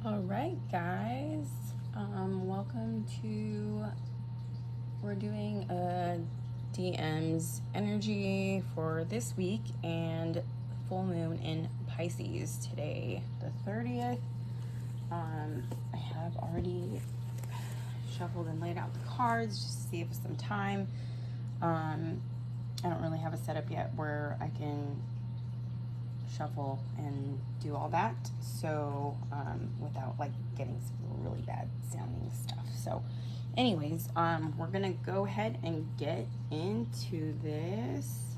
All right, guys. Welcome to, we're doing a DM's energy for this week and full moon in Pisces today, the 30th. I have already shuffled and laid out the cards just to save us some time. I don't really have a setup yet where I can shuffle and do all that, so without like getting some really bad sounding stuff. So anyways, we're gonna go ahead and get into this.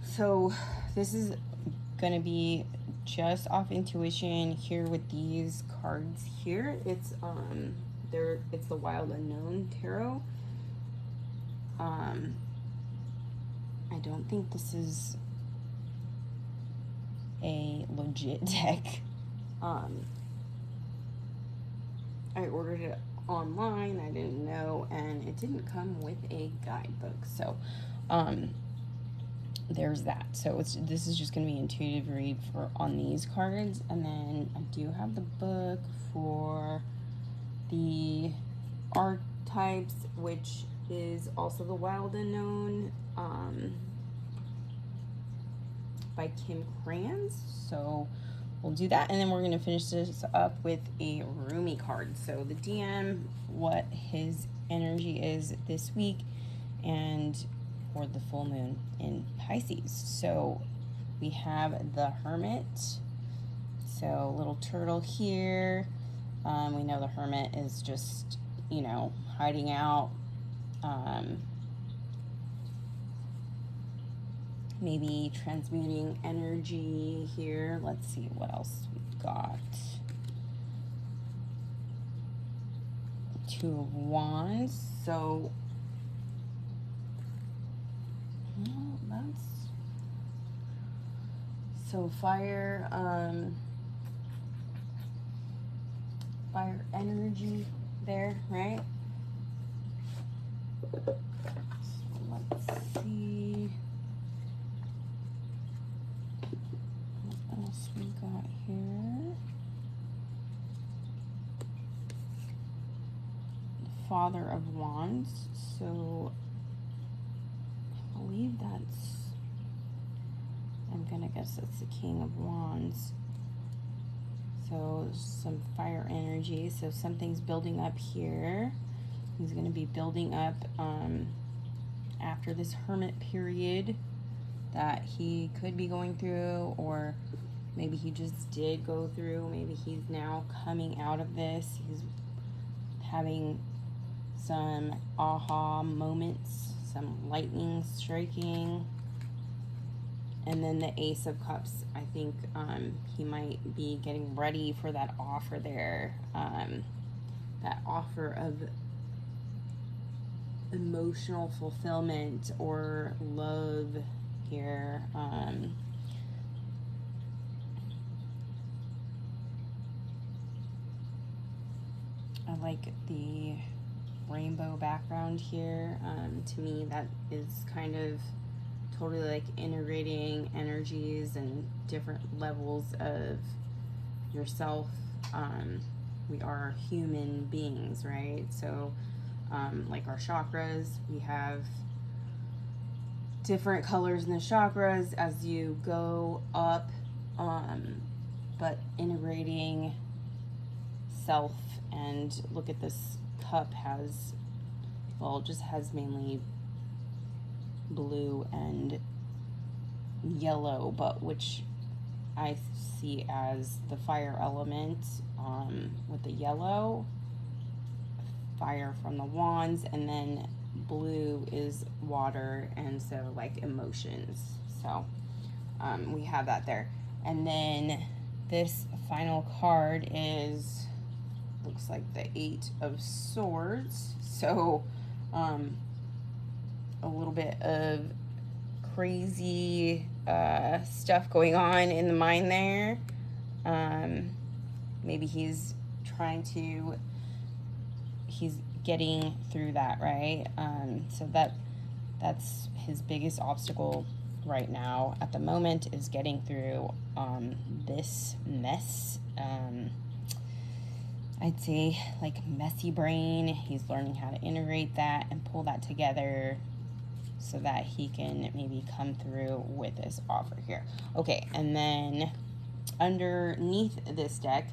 So this is gonna be just off intuition here with these cards here. It's it's the Wild Unknown Tarot. I don't think this is a legit deck. I ordered it online, I didn't know, and it didn't come with a guidebook. So there's that. So this is just going to be intuitive read for on these cards, and then I do have the book for the archetypes, which is also the Wild Unknown by Kim Kranz. So we'll do that, and then we're going to finish this up with a Rumi card. So the DM, what his energy is this week, and for the full moon in Pisces. So we have the Hermit. So little turtle here. We know the Hermit is just, you know, hiding out. Maybe transmuting energy here. Let's see what else we've got. Two of Wands. So, well, that's so fire. Fire energy there, right? So let's see what else we got here. The Father of Wands. So I believe I'm gonna guess that's the King of Wands. So some fire energy. So something's building up here. He's going to be building up after this hermit period that he could be going through, or maybe he just did go through. Maybe he's now coming out of this. He's having some aha moments, some lightning striking. And then the Ace of Cups, I think he might be getting ready for that offer there. That offer of emotional fulfillment or love here. I like the rainbow background here. To me, that is kind of totally like integrating energies and different levels of yourself. We are human beings, right? So like our chakras, we have different colors in the chakras as you go up, but integrating self. And look at this cup has, well, it just has mainly blue and yellow, but which I see as the fire element with the yellow, fire from the wands, and then blue is water, and so like emotions. So we have that there. And then this final card is, looks like the Eight of Swords. So a little bit of crazy stuff going on in the mind there. Maybe he's getting through that, right? So that's his biggest obstacle right now at the moment is getting through this mess. I'd say like messy brain. He's learning how to integrate that and pull that together so that he can maybe come through with this offer here. Okay, and then underneath this deck,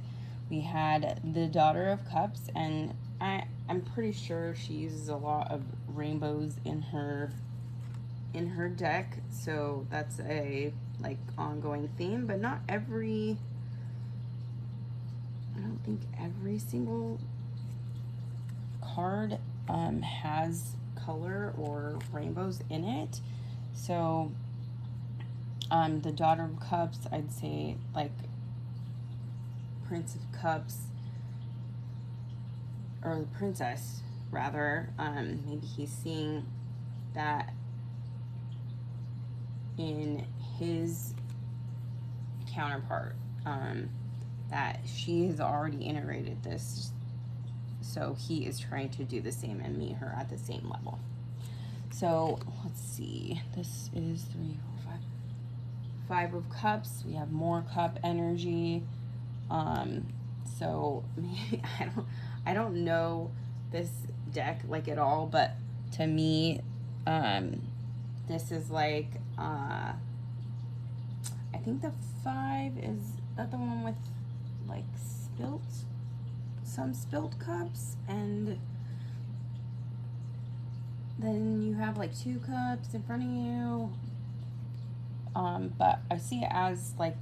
we had the Daughter of Cups, and I'm pretty sure she uses a lot of rainbows in her deck, so that's a like ongoing theme, but not every, I don't think every single card has color or rainbows in it. So the Daughter of Cups, I'd say like Prince of Cups, or the Princess rather, maybe he's seeing that in his counterpart, that she has already integrated this, so he is trying to do the same and meet her at the same level. So let's see, this is 3, 4, 5, 5 of Cups. We have more cup energy. So maybe I don't know this deck like at all, but to me, this is like I think the 5 is that the one with like some spilt cups, and then you have like 2 cups in front of you. But I see it as like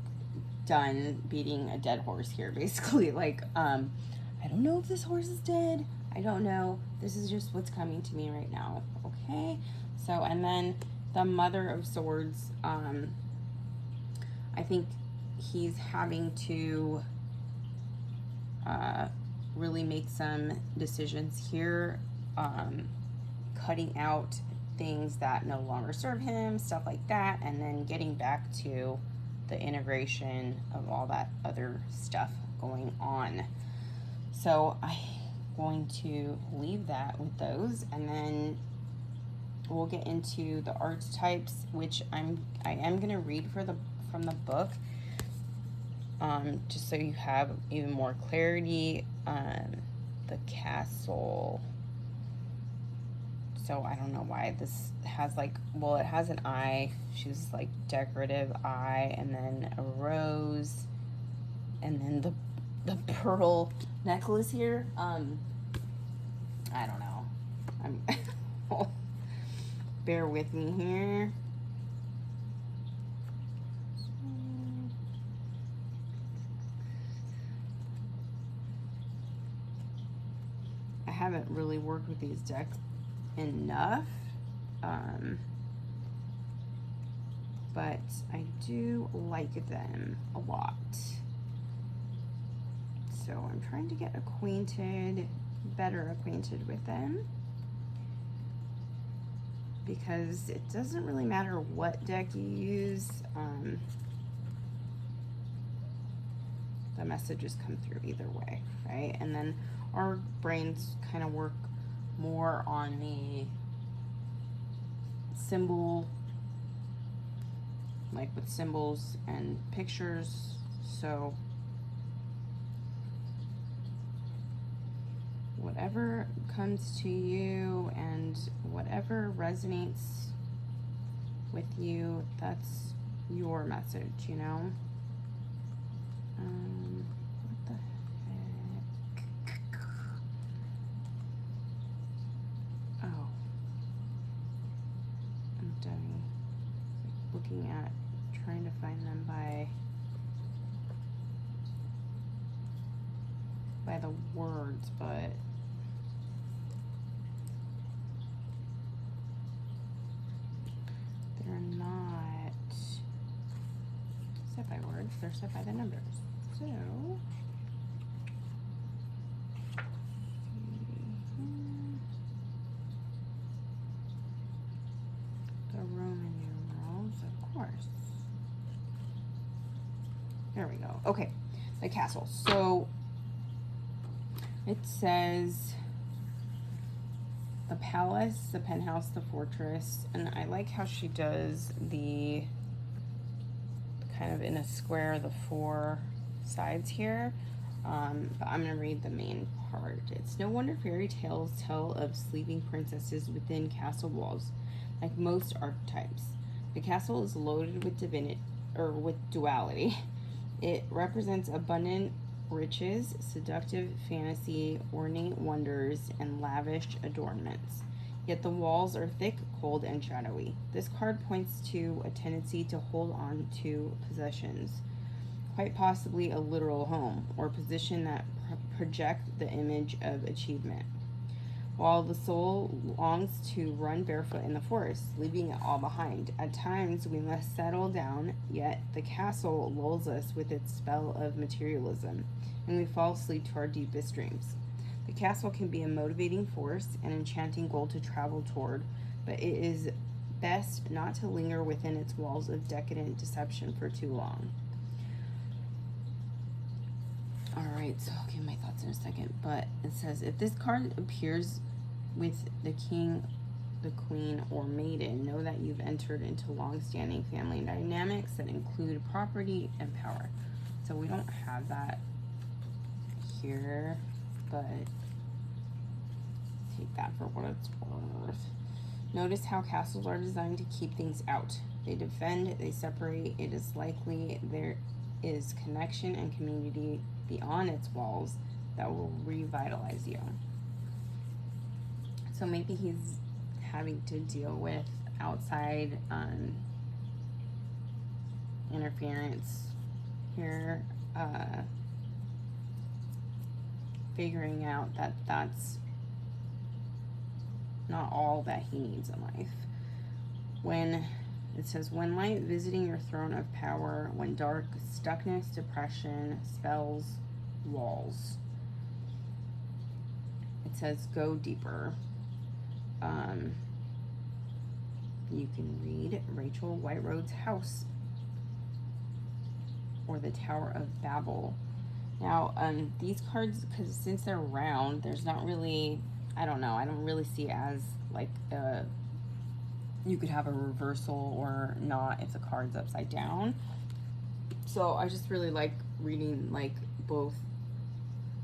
done beating a dead horse here, basically. Like, I don't know if this horse is dead. I don't know. This is just what's coming to me right now. Okay. So, and then the Mother of Swords, I think he's having to really make some decisions here, cutting out things that no longer serve him, stuff like that, and then getting back to the integration of all that other stuff going on. So I'm going to leave that with those, and then we'll get into the archetypes, which I am going to read from the book, just so you have even more clarity. The Castle. So I don't know why this has like, well, it has an eye. She's like decorative eye, and then a rose, and then the pearl necklace here. I don't know. Bear with me here. I haven't really worked with these decks enough, but I do like them a lot. So I'm trying to get better acquainted with them, because it doesn't really matter what deck you use, the messages come through either way, right? And then our brains kind of work more on the symbol, like with symbols and pictures. So whatever comes to you and whatever resonates with you, that's your message, you know? What the heck? Oh. I'm done looking at trying to find them by the words, but they're not set by words, they're set by the numbers. So the Roman numerals, of course. There we go. Okay, the Castle. So it says the palace, the penthouse, the fortress, and I like how she does the kind of in a square, the four sides here. But I'm going to read the main part. It's no wonder fairy tales tell of sleeping princesses within castle walls. Like most archetypes, the castle is loaded with with duality. It represents abundant riches, seductive fantasy, ornate wonders, and lavish adornments. Yet the walls are thick, cold, and shadowy. This card points to a tendency to hold on to possessions, quite possibly a literal home or position that project the image of achievement, while the soul longs to run barefoot in the forest, leaving it all behind. At times we must settle down, yet the castle lulls us with its spell of materialism, and we fall asleep to our deepest dreams. The castle can be a motivating force, an enchanting goal to travel toward, but it is best not to linger within its walls of decadent deception for too long. Alright, so I'll give my thoughts in a second, but it says, if this card appears with the king, the queen, or maiden, know that you've entered into long-standing family dynamics that include property and power. So we don't have that here, but take that for what it's worth. Notice how castles are designed to keep things out. They defend, they separate. It is likely there is connection and community beyond its walls that will revitalize you. So maybe he's having to deal with outside interference here, figuring out that that's not all that he needs in life. When it says, when light visiting your throne of power, when dark, stuckness, depression, spells, walls. It says, go deeper. You can read Rachel Whiteroad's House or the Tower of Babel. Now, these cards, because since they're round, there's not really, I don't really see it as like you could have a reversal or not if the card's upside down. So I just really like reading like both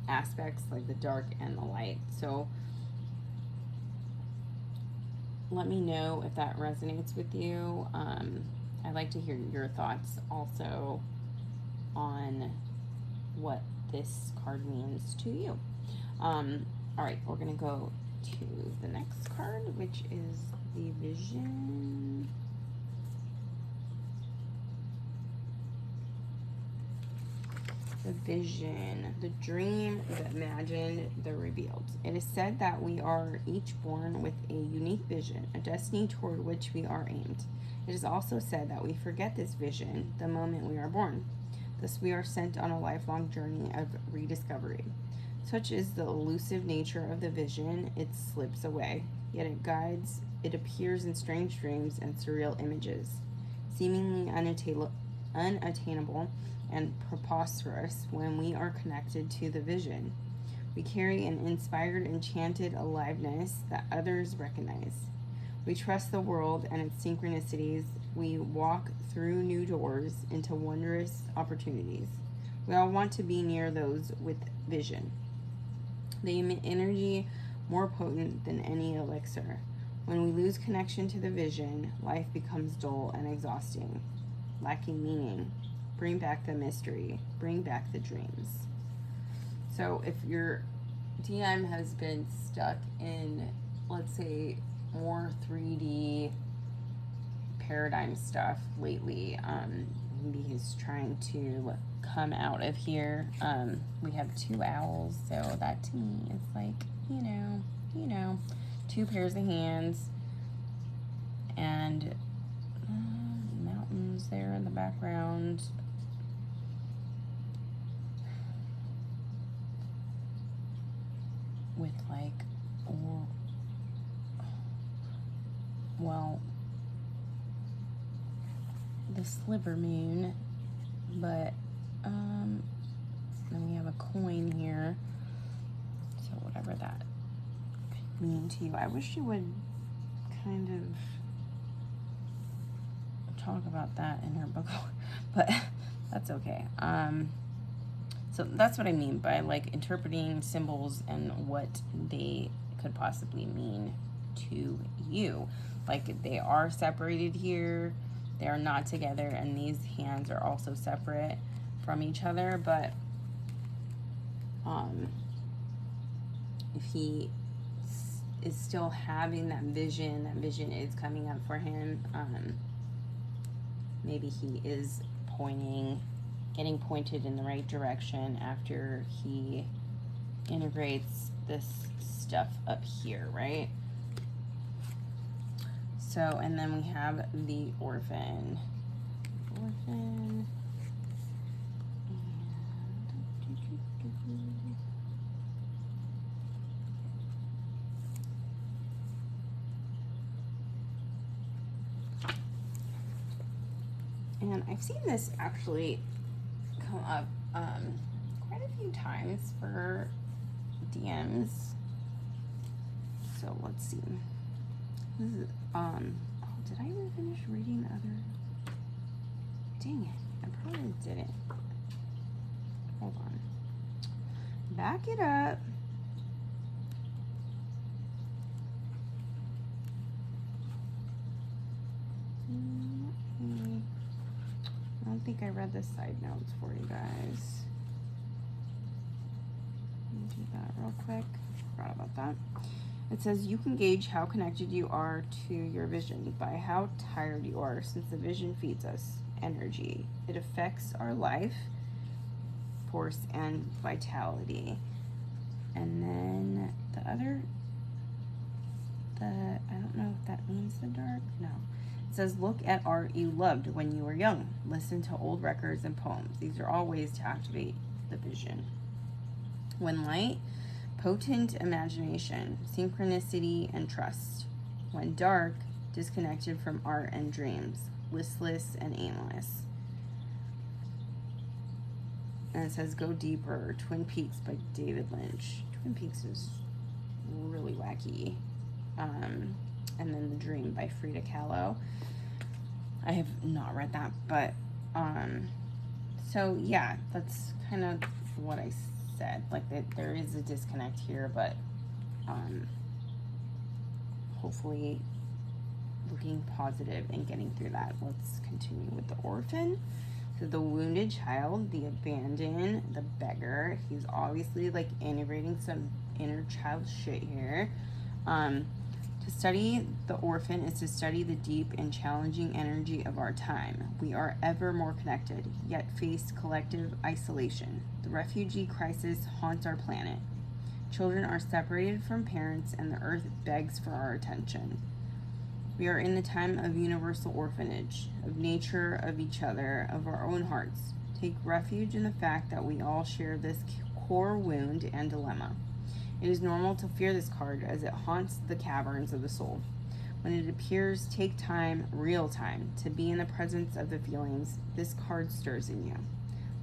aspects, like the dark and the light. So let me know if that resonates with you. I'd like to hear your thoughts also on what this card means to you. All right, we're gonna go to the next card, which is the Vision. The vision, the dream, the imagined, the revealed. It is said that we are each born with a unique vision, a destiny toward which we are aimed. It is also said that we forget this vision the moment we are born. Thus, we are sent on a lifelong journey of rediscovery. Such is the elusive nature of the vision, it slips away, yet it appears in strange dreams and surreal images, seemingly unattainable and preposterous when we are connected to the vision. We carry an inspired, enchanted aliveness that others recognize. We trust the world and its synchronicities. We walk through new doors into wondrous opportunities. We all want to be near those with vision. They emit energy more potent than any elixir. When we lose connection to the vision, life becomes dull and exhausting, lacking meaning. Bring back the mystery. Bring back the dreams. So if your DM has been stuck in, let's say, more 3D paradigm stuff lately, maybe he's trying to come out of here. We have 2 owls, so that to me is like, you know, 2 pairs of hands and mountains there in the background. With like, well, the sliver moon, but then we have a coin here, so whatever that means. speaking to you. I wish you would kind of talk about that in her book, but that's okay. So that's what I mean by like interpreting symbols and what they could possibly mean to you. Like they are separated here, they are not together, and these hands are also separate from each other, but if he is still having that vision is coming up for him. Maybe he is getting pointed in the right direction after he integrates this stuff up here, right? So, and then we have the orphan. And I've seen this actually come up quite a few times for DMs. So let's see. This is, did I even finish reading the other? Dang it, I probably didn't. Hold on. Back it up. I don't think I read the side notes for you guys. Let me do that real quick. Forgot about that. It says you can gauge how connected you are to your vision by how tired you are, since the vision feeds us energy. It affects our life force and vitality. And then the other, I don't know if that means the dark. No. It says, look at art you loved when you were young. Listen to old records and poems. These are all ways to activate the vision. When light, potent imagination, synchronicity, and trust. When dark, disconnected from art and dreams, listless and aimless. And it says, go deeper, Twin Peaks by David Lynch. Twin Peaks is really wacky. And then The Dream by Frida Kahlo. I have not read that, but so yeah, that's kind of what I said. Like there is a disconnect here, but hopefully looking positive and getting through that. Let's continue with the orphan. So the wounded child, the abandoned, the beggar. He's obviously like integrating some inner child shit here. To study the orphan is to study the deep and challenging energy of our time. We are ever more connected, yet face collective isolation. The refugee crisis haunts our planet. Children are separated from parents, and the earth begs for our attention. We are in the time of universal orphanage, of nature, of each other, of our own hearts. Take refuge in the fact that we all share this core wound and dilemma. It is normal to fear this card as it haunts the caverns of the soul. When it appears, take time, real time, to be in the presence of the feelings this card stirs in you.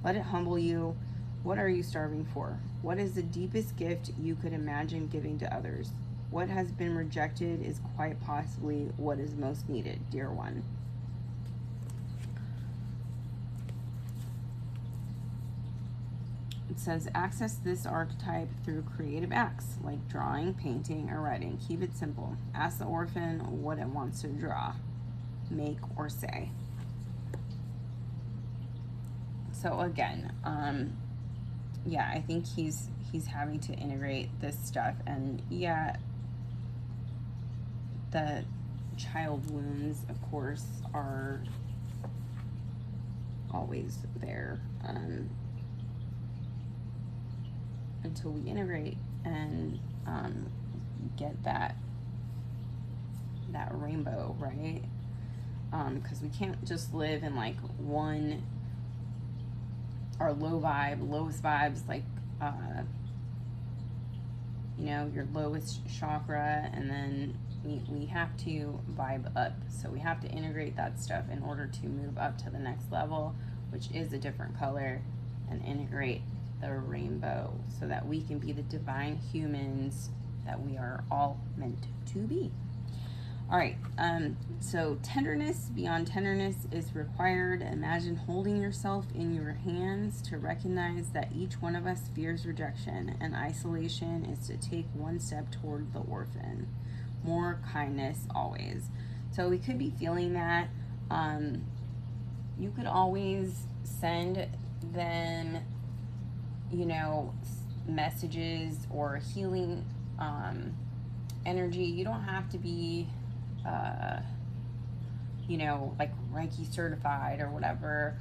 Let it humble you. What are you starving for? What is the deepest gift you could imagine giving to others? What has been rejected is quite possibly what is most needed, dear one. It says, access this archetype through creative acts, like drawing, painting, or writing. Keep it simple. Ask the orphan what it wants to draw, make, or say. So again, yeah, I think he's having to integrate this stuff, and yeah, the child wounds, of course, are always there. Until we integrate and get that rainbow, right? Because we can't just live in like one, our lowest vibes, like you know, your lowest chakra, and then we have to vibe up. So we have to integrate that stuff in order to move up to the next level, which is a different color, and integrate the rainbow so that we can be the divine humans that we are all meant to be. All right, so tenderness beyond tenderness is required. Imagine holding yourself in your hands to recognize that each one of us fears rejection, and isolation is to take one step toward the orphan. More kindness always. So we could be feeling that. You could always send them, you know, messages or healing energy. You don't have to be you know, like Reiki certified or whatever,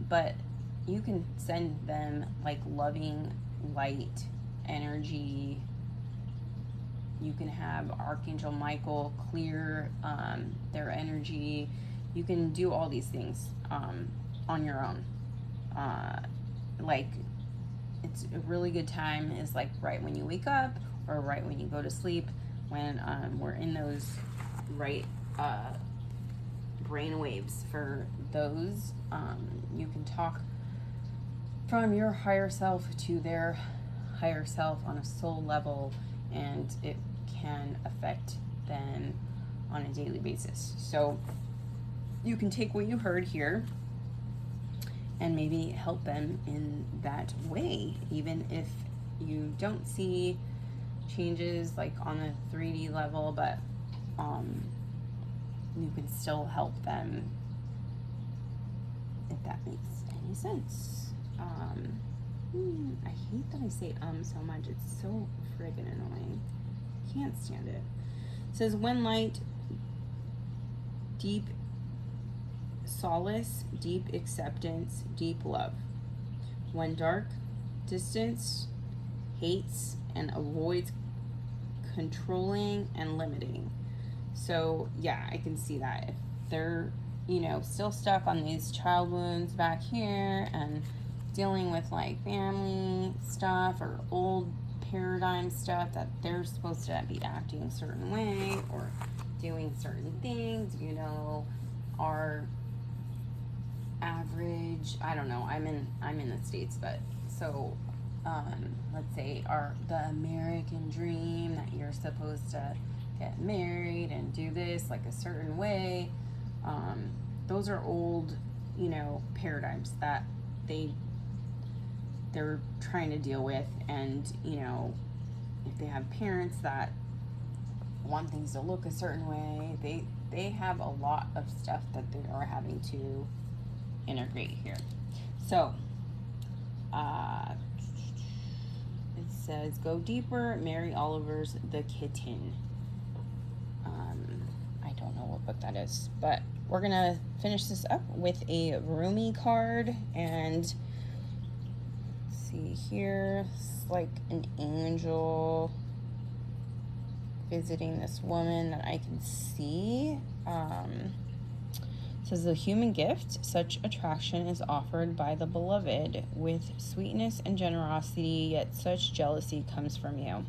but you can send them like loving light energy. You can have Archangel Michael clear their energy. You can do all these things on your own. Like, it's a really good time is like right when you wake up or right when you go to sleep, when we're in those right brain waves for those. You can talk from your higher self to their higher self on a soul level, and it can affect them on a daily basis. So you can take what you heard here and maybe help them in that way, even if you don't see changes like on the 3D level, but you can still help them, if that makes any sense. I hate that I say so much. It's so friggin' annoying. Can't stand it. It says, when light, deep solace, deep acceptance, deep love. When dark, distance, hates, and avoids controlling and limiting. So yeah, I can see that. If they're, you know, still stuck on these child wounds back here and dealing with like family stuff or old paradigm stuff, that they're supposed to be acting a certain way or doing certain things, you know, our average, I don't know, I'm in the States, but so let's say the American dream that you're supposed to get married and do this like a certain way, those are old, you know, paradigms that they're trying to deal with. And, you know, if they have parents that want things to look a certain way, they have a lot of stuff that they are having to integrate here. So it says, go deeper, Mary Oliver's The Kitten. I don't know what book that is, but we're gonna finish this up with a Rumi card. And see here, it's like an angel visiting this woman that I can see. It says, the human gift, such attraction is offered by the beloved with sweetness and generosity, yet such jealousy comes from you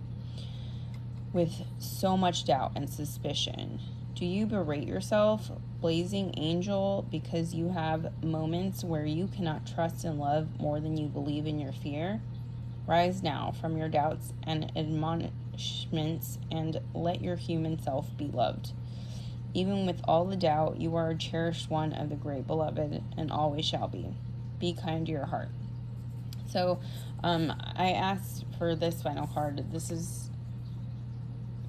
with so much doubt and suspicion. Do you berate yourself, blazing angel, because you have moments where you cannot trust and love more than you believe in your fear? Rise now from your doubts and admonishments and let your human self be loved. Even with all the doubt, you are a cherished one of the great beloved and always shall be. Be kind to your heart. So I asked for this final card. This is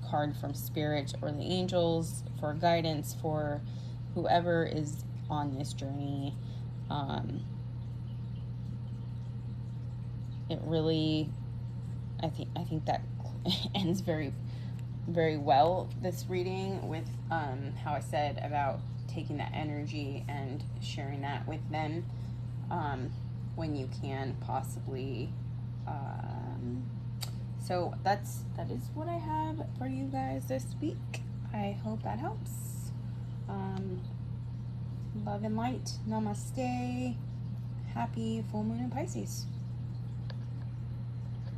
a card from Spirit or the angels for guidance for whoever is on this journey. It really, I think that ends very, very well, this reading, with how I said about taking that energy and sharing that with them when you can possibly. So that is what I have for you guys this week. I hope that helps. Love and light. Namaste. Happy full moon in Pisces.